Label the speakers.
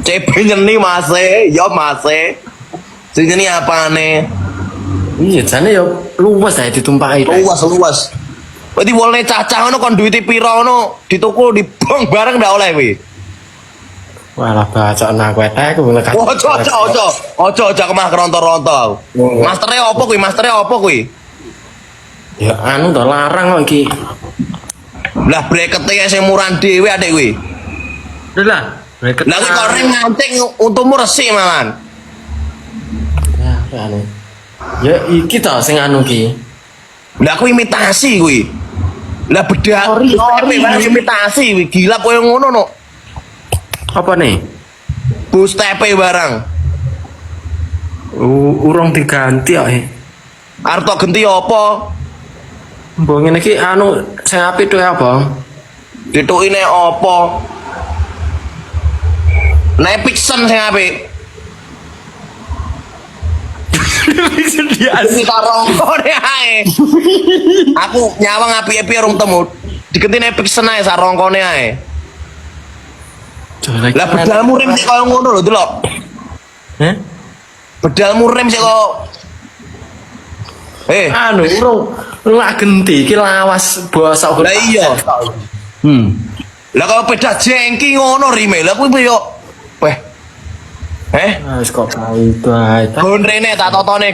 Speaker 1: CB nyeni Mas ya Mas. Sing nyeni apane?
Speaker 2: Iya, jane yo luwes ae ditumpaki.
Speaker 1: Luas. Berarti wolne cacah ngono kon duwite pira ngono dituku dibong bareng ndak oleh kuwi.
Speaker 2: Walah bacaan aku etek aku ngekat.
Speaker 1: Ojo kemah keronto-ronto aku. Mastere opo kuwi?
Speaker 2: Ya anu to larang kok iki.
Speaker 1: Lah brekete sing murah dhewe adek kuwi.
Speaker 2: Lah, breket.
Speaker 1: Lah kuwi kok rem ngancing untumu resik malan.
Speaker 2: Ya, anu. Ya iki to sing anu ki.
Speaker 1: Lah kuwi imitasi kuwi. Lah bedak
Speaker 2: Ori.
Speaker 1: imitasi kuwi gila koyo ngono no.
Speaker 2: Apa nih?
Speaker 1: Bus tepe barang.
Speaker 2: Urung diganti kok.
Speaker 1: Arep tok genti apa?
Speaker 2: Mbok ngene iki anu sing apik tuh ya, Bang.
Speaker 1: Ditukine apa? Nepixen sing apik. Iki sarongkone ae. Aku nyawang apik-apik rung temu. Digenti Nepixen ae sarongkone ae. Lah bedalmu rem sik koyo ngono lho, delok.
Speaker 2: Heh?
Speaker 1: Bedalmu rem sik kok.
Speaker 2: Anu urung lak genti iki lawas bosok.
Speaker 1: Lah iya. Lah kalau beda jengki ngono rime. Lah kuwi yo weh.
Speaker 2: Wis kok itu ae.
Speaker 1: Gon rene tak totone.